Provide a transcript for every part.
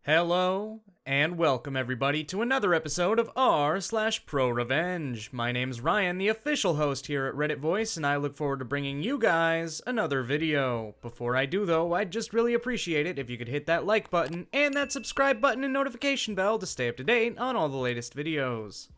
Hello, and welcome everybody to another episode of r/ProRevenge. My name's Ryan, the official host here at Reddit Voice, and I look forward to bringing you guys another video. Before I do though, I'd just really appreciate it if you could hit that like button and that subscribe button and notification bell to stay up to date on all the latest videos.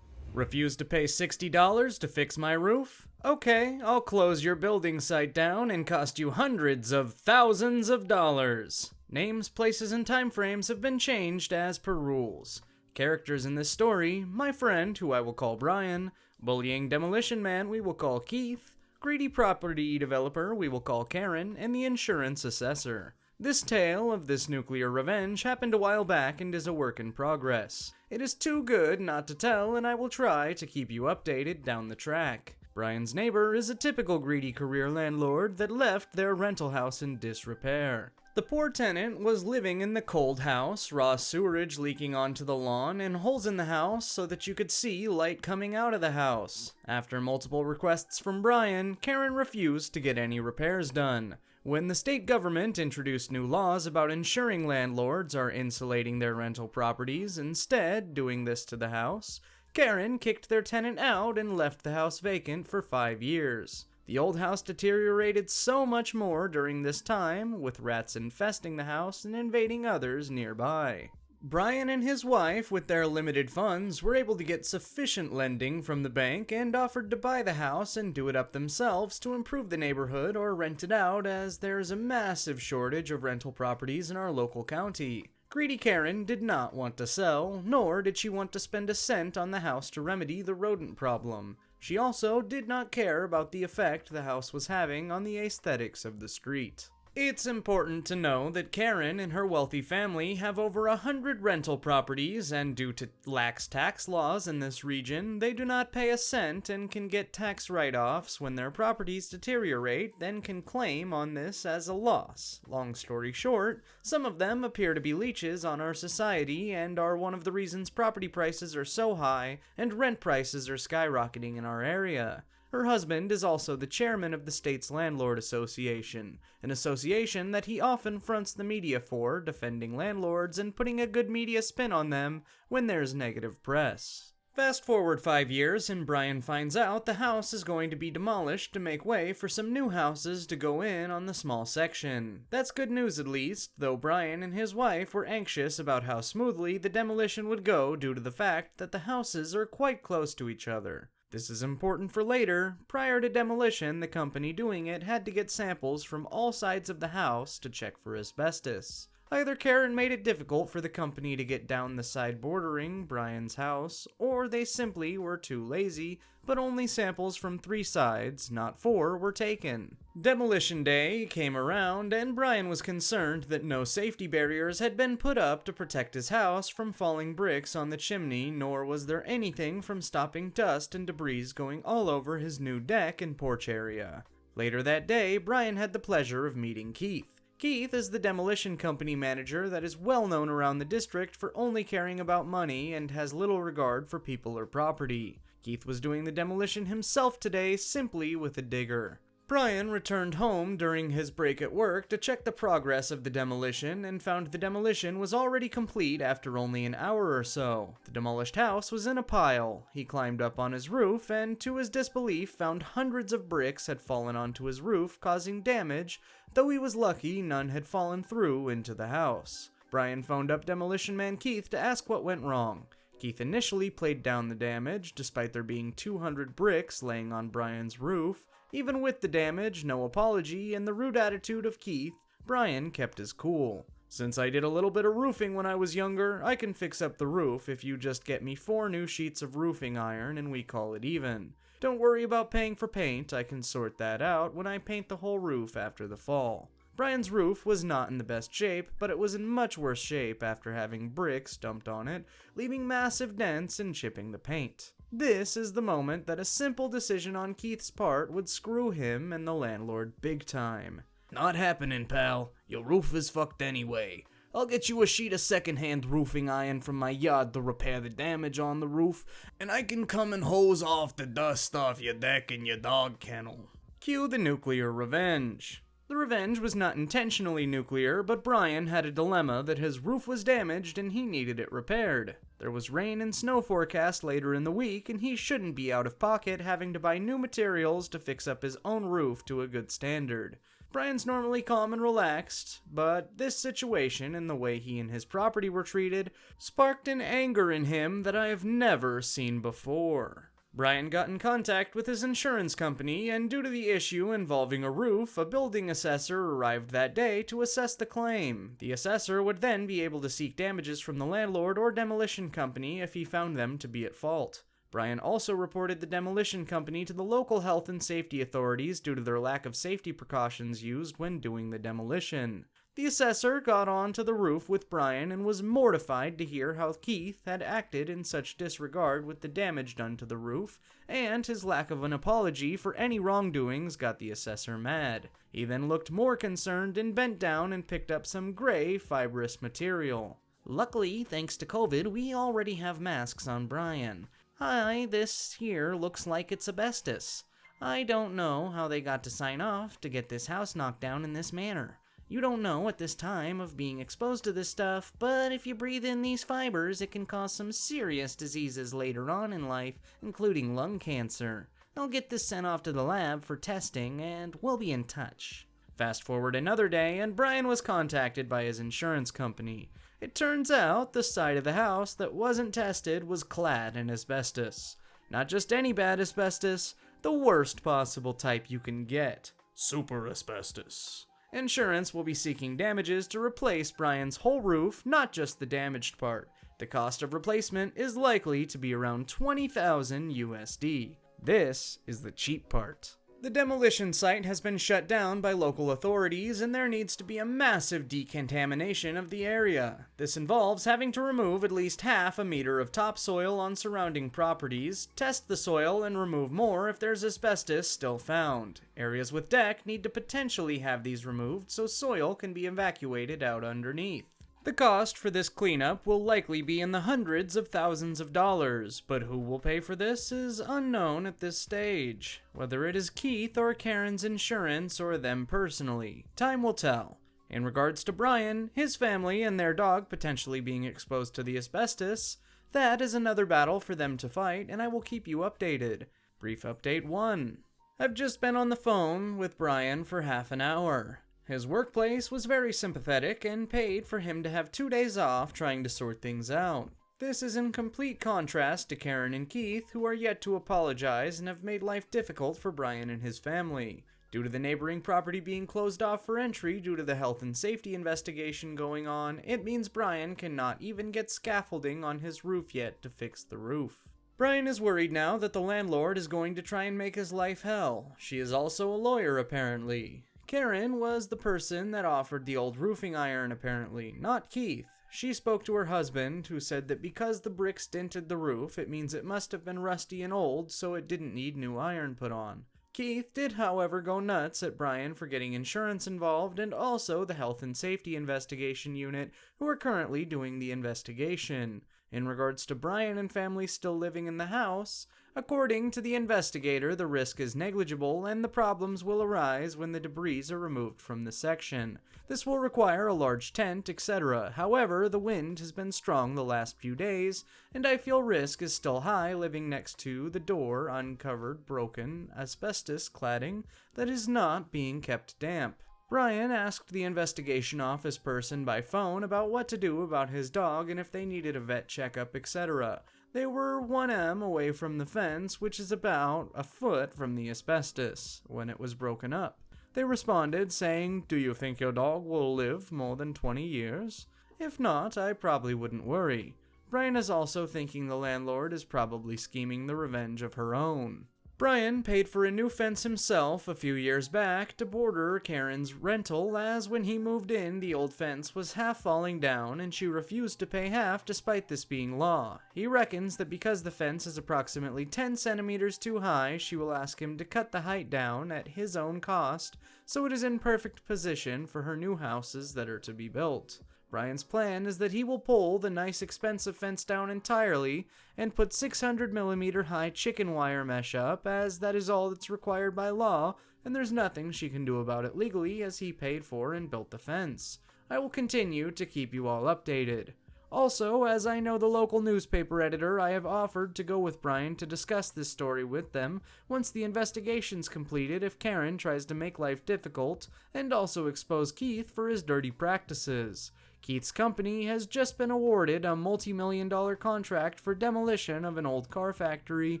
Refuse to pay $60 to fix my roof? Okay, I'll close your building site down and cost you hundreds of thousands of dollars. Names, places, and time frames have been changed as per rules. Characters in this story: my friend, who I will call Brian; bullying demolition man, we will call Keith; greedy property developer, we will call Karen; and the insurance assessor. This tale of this nuclear revenge happened a while back and is a work in progress. It is too good not to tell, and I will try to keep you updated down the track. Brian's neighbor is a typical greedy career landlord that left their rental house in disrepair. The poor tenant was living in the cold house, raw sewerage leaking onto the lawn, and holes in the house so that you could see light coming out of the house. After multiple requests from Brian, Karen refused to get any repairs done. When the state government introduced new laws about ensuring landlords are insulating their rental properties, instead doing this to the house, Karen kicked their tenant out and left the house vacant for 5 years. The old house deteriorated so much more during this time, with rats infesting the house and invading others nearby. Brian and his wife, with their limited funds, were able to get sufficient lending from the bank and offered to buy the house and do it up themselves to improve the neighborhood or rent it out, as there is a massive shortage of rental properties in our local county. Greedy Karen did not want to sell, nor did she want to spend a cent on the house to remedy the rodent problem. She also did not care about the effect the house was having on the aesthetics of the street. It's important to know that Karen and her wealthy family have over 100 rental properties, and due to lax tax laws in this region, they do not pay a cent and can get tax write-offs when their properties deteriorate, then can claim on this as a loss. Long story short, some of them appear to be leeches on our society and are one of the reasons property prices are so high and rent prices are skyrocketing in our area. Her husband is also the chairman of the state's Landlord Association, an association that he often fronts the media for, defending landlords and putting a good media spin on them when there's negative press. Fast forward 5 years and Brian finds out the house is going to be demolished to make way for some new houses to go in on the small section. That's good news at least, though Brian and his wife were anxious about how smoothly the demolition would go due to the fact that the houses are quite close to each other. This is important for later. Prior to demolition, the company doing it had to get samples from all sides of the house to check for asbestos. Either Karen made it difficult for the company to get down the side bordering Brian's house, or they simply were too lazy, but only samples from 3 sides, not 4, were taken. Demolition day came around, and Brian was concerned that no safety barriers had been put up to protect his house from falling bricks on the chimney, nor was there anything from stopping dust and debris going all over his new deck and porch area. Later that day, Brian had the pleasure of meeting Keith. Keith is the demolition company manager that is well known around the district for only caring about money and has little regard for people or property. Keith was doing the demolition himself today, simply with a digger. Brian returned home during his break at work to check the progress of the demolition and found the demolition was already complete after only an hour or so. The demolished house was in a pile. He climbed up on his roof and, to his disbelief, found hundreds of bricks had fallen onto his roof, causing damage, though he was lucky none had fallen through into the house. Brian phoned up demolition man Keith to ask what went wrong. Keith initially played down the damage, despite there being 200 bricks laying on Brian's roof. Even with the damage, no apology, and the rude attitude of Keith, Brian kept his cool. "Since I did a little bit of roofing when I was younger, I can fix up the roof if you just get me 4 new sheets of roofing iron and we call it even. Don't worry about paying for paint, I can sort that out when I paint the whole roof after the fall." Brian's roof was not in the best shape, but it was in much worse shape after having bricks dumped on it, leaving massive dents and chipping the paint. This is the moment that a simple decision on Keith's part would screw him and the landlord big time. "Not happening, pal. Your roof is fucked anyway. I'll get you a sheet of secondhand roofing iron from my yard to repair the damage on the roof, and I can come and hose off the dust off your deck and your dog kennel." Cue the nuclear revenge. The revenge was not intentionally nuclear, but Brian had a dilemma that his roof was damaged and he needed it repaired. There was rain and snow forecast later in the week, and he shouldn't be out of pocket having to buy new materials to fix up his own roof to a good standard. Brian's normally calm and relaxed, but this situation and the way he and his property were treated sparked an anger in him that I have never seen before. Brian got in contact with his insurance company, and due to the issue involving a roof, a building assessor arrived that day to assess the claim. The assessor would then be able to seek damages from the landlord or demolition company if he found them to be at fault. Brian also reported the demolition company to the local health and safety authorities due to their lack of safety precautions used when doing the demolition. The assessor got onto the roof with Brian and was mortified to hear how Keith had acted in such disregard with the damage done to the roof, and his lack of an apology for any wrongdoings got the assessor mad. He then looked more concerned and bent down and picked up some gray, fibrous material. Luckily, thanks to COVID, we already have masks on Brian. Hi, this here looks like it's asbestos. I don't know how they got to sign off to get this house knocked down in this manner. You don't know at this time of being exposed to this stuff, but if you breathe in these fibers, it can cause some serious diseases later on in life, including lung cancer. I'll get this sent off to the lab for testing, and we'll be in touch. Fast forward another day, and Brian was contacted by his insurance company. It turns out the side of the house that wasn't tested was clad in asbestos. Not just any bad asbestos, the worst possible type you can get. Super asbestos. Insurance will be seeking damages to replace Brian's whole roof, not just the damaged part. The cost of replacement is likely to be around $20,000 USD. This is the cheap part. The demolition site has been shut down by local authorities, and there needs to be a massive decontamination of the area. This involves having to remove at least half a meter of topsoil on surrounding properties, test the soil, and remove more if there's asbestos still found. Areas with deck need to potentially have these removed so soil can be evacuated out underneath. The cost for this cleanup will likely be in the hundreds of thousands of dollars, but who will pay for this is unknown at this stage. Whether it is Keith or Karen's insurance or them personally, time will tell. In regards to Brian, his family, and their dog potentially being exposed to the asbestos, that is another battle for them to fight, and I will keep you updated. Brief update 1. I've just been on the phone with Brian for half an hour. His workplace was very sympathetic and paid for him to have 2 days off trying to sort things out. This is in complete contrast to Karen and Keith, who are yet to apologize and have made life difficult for Brian and his family. Due to the neighboring property being closed off for entry due to the health and safety investigation going on, it means Brian cannot even get scaffolding on his roof yet to fix the roof. Brian is worried now that the landlord is going to try and make his life hell. She is also a lawyer, apparently. Karen was the person that offered the old roofing iron, apparently, not Keith. She spoke to her husband, who said that because the bricks dented the roof, it means it must have been rusty and old, so it didn't need new iron put on. Keith did, however, go nuts at Brian for getting insurance involved, and also the health and safety investigation unit, who are currently doing the investigation. In regards to Brian and family still living in the house, according to the investigator, the risk is negligible and the problems will arise when the debris are removed from the section. This will require a large tent, etc. However, the wind has been strong the last few days, and I feel risk is still high living next to the door uncovered, broken, asbestos cladding that is not being kept damp. Brian asked the investigation office person by phone about what to do about his dog and if they needed a vet checkup, etc. They were 1m away from the fence, which is about a foot from the asbestos, when it was broken up. They responded saying, "Do you think your dog will live more than 20 years? If not, I probably wouldn't worry." Brian is also thinking the landlord is probably scheming the revenge of her own. Brian paid for a new fence himself a few years back to border Karen's rental, as when he moved in, the old fence was half falling down and she refused to pay half despite this being law. He reckons that because the fence is approximately 10 centimeters too high, she will ask him to cut the height down at his own cost, so it is in perfect position for her new houses that are to be built. Brian's plan is that he will pull the nice expensive fence down entirely and put 600mm high chicken wire mesh up, as that is all that's required by law and there's nothing she can do about it legally as he paid for and built the fence. I will continue to keep you all updated. Also, as I know the local newspaper editor, I have offered to go with Brian to discuss this story with them once the investigation's completed if Karen tries to make life difficult, and also expose Keith for his dirty practices. Keith's company has just been awarded a multi-million-dollar contract for demolition of an old car factory,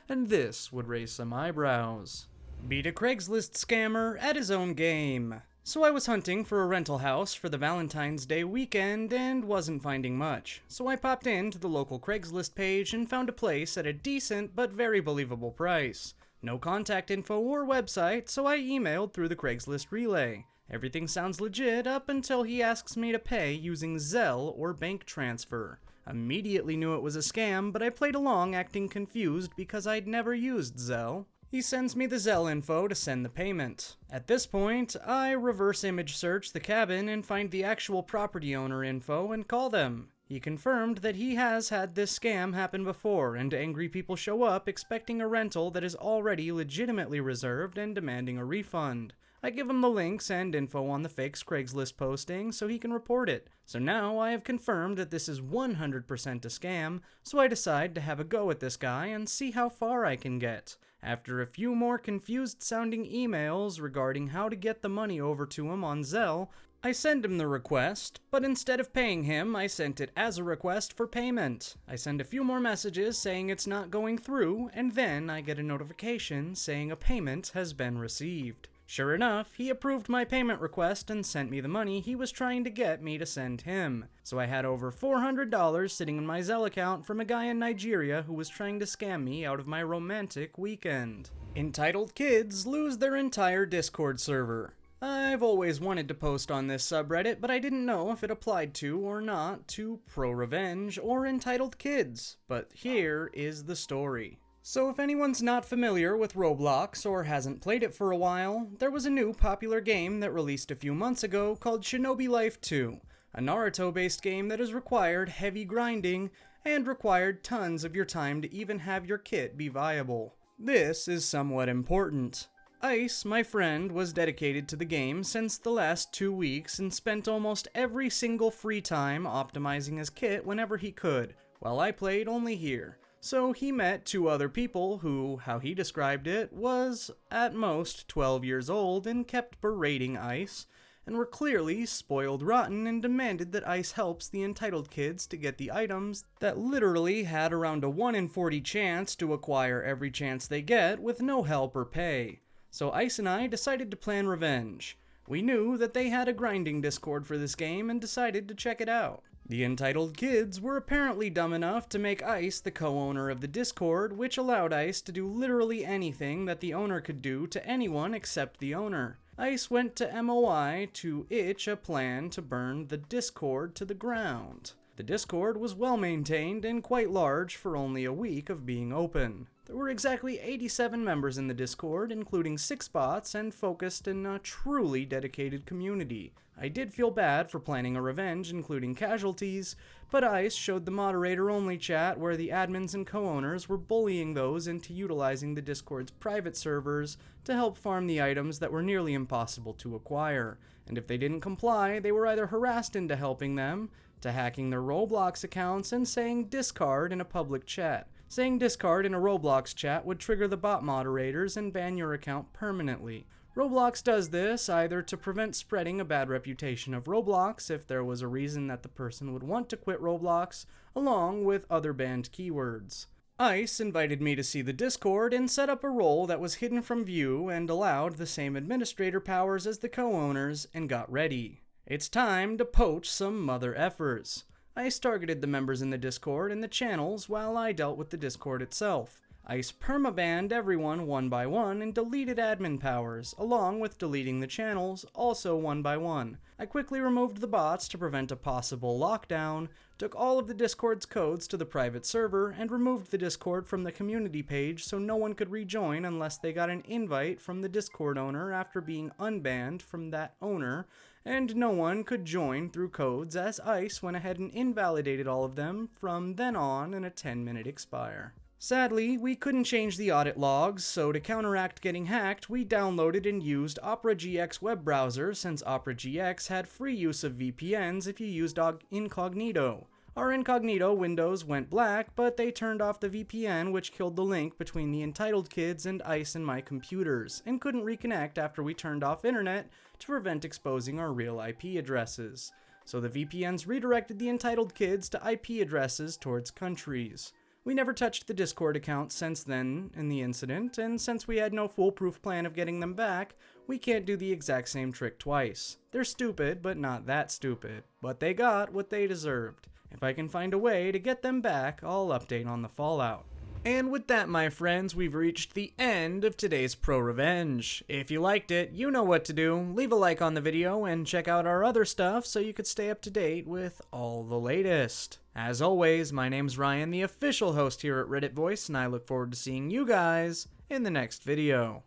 and this would raise some eyebrows. Beat a Craigslist scammer at his own game. So I was hunting for a rental house for the Valentine's Day weekend and wasn't finding much. So I popped into the local Craigslist page and found a place at a decent but very believable price. No contact info or website, so I emailed through the Craigslist relay. Everything sounds legit up until he asks me to pay using Zelle or bank transfer. Immediately knew it was a scam, but I played along acting confused because I'd never used Zelle. He sends me the Zelle info to send the payment. At this point, I reverse image search the cabin and find the actual property owner info and call them. He confirmed that he has had this scam happen before, and angry people show up expecting a rental that is already legitimately reserved and demanding a refund. I give him the links and info on the fake's Craigslist posting so he can report it. So now I have confirmed that this is 100% a scam, so I decide to have a go at this guy and see how far I can get. After a few more confused-sounding emails regarding how to get the money over to him on Zelle, I send him the request, but instead of paying him, I sent it as a request for payment. I send a few more messages saying it's not going through, and then I get a notification saying a payment has been received. Sure enough, he approved my payment request and sent me the money he was trying to get me to send him. So I had over $400 sitting in my Zelle account from a guy in Nigeria who was trying to scam me out of my romantic weekend. Entitled kids lose their entire Discord server. I've always wanted to post on this subreddit, but I didn't know if it applied to or not to ProRevenge or Entitled Kids. But here is the story. So if anyone's not familiar with Roblox or hasn't played it for a while, there was a new popular game that released a few months ago called Shinobi Life 2, a Naruto-based game that has required heavy grinding and required tons of your time to even have your kit be viable. This is somewhat important. Ice, my friend, was dedicated to the game since the last 2 weeks and spent almost every single free time optimizing his kit whenever he could, while I played only here. So he met 2 other people who, how he described it, was at most 12 years old and kept berating Ice, and were clearly spoiled rotten and demanded that Ice helps the entitled kids to get the items that literally had around a 1 in 40 chance to acquire every chance they get with no help or pay. So Ice and I decided to plan revenge. We knew that they had a grinding Discord for this game and decided to check it out. The entitled kids were apparently dumb enough to make Ice the co-owner of the Discord, which allowed Ice to do literally anything that the owner could do to anyone except the owner. Ice went to MOI to itch a plan to burn the Discord to the ground. The Discord was well maintained and quite large for only a week of being open. There were exactly 87 members in the Discord, including 6 bots, and focused in a truly dedicated community. I did feel bad for planning a revenge, including casualties, but Ice showed the moderator-only chat where the admins and co-owners were bullying those into utilizing the Discord's private servers to help farm the items that were nearly impossible to acquire. And if they didn't comply, they were either harassed into helping them, to hacking their Roblox accounts, and saying discard in a public chat. Saying discard in a Roblox chat would trigger the bot moderators and ban your account permanently. Roblox does this either to prevent spreading a bad reputation of Roblox if there was a reason that the person would want to quit Roblox, along with other banned keywords. Ice invited me to see the Discord and set up a role that was hidden from view and allowed the same administrator powers as the co-owners, and got ready. It's time to poach some mother effers. Ice targeted the members in the Discord and the channels while I dealt with the Discord itself. Ice permabanned everyone one by one and deleted admin powers, along with deleting the channels, also one by one. I quickly removed the bots to prevent a possible lockdown, took all of the Discord's codes to the private server, and removed the Discord from the community page so no one could rejoin unless they got an invite from the Discord owner after being unbanned from that owner, and no one could join through codes as Ice went ahead and invalidated all of them from then on in a 10-minute expire. Sadly, we couldn't change the audit logs, so to counteract getting hacked, we downloaded and used Opera GX web browser since Opera GX had free use of VPNs if you used incognito. Our incognito windows went black, but they turned off the VPN, which killed the link between the entitled kids and ICE and my computers, and couldn't reconnect after we turned off internet to prevent exposing our real IP addresses. So the VPNs redirected the entitled kids to IP addresses towards countries. We never touched the Discord account since then in the incident, and since we had no foolproof plan of getting them back, we can't do the exact same trick twice. They're stupid, but not that stupid. But they got what they deserved. If I can find a way to get them back, I'll update on the fallout. And with that, my friends, we've reached the end of today's ProRevenge. If you liked it, you know what to do. Leave a like on the video and check out our other stuff so you could stay up to date with all the latest. As always, my name's Ryan, the official host here at Reddit Voice, and I look forward to seeing you guys in the next video.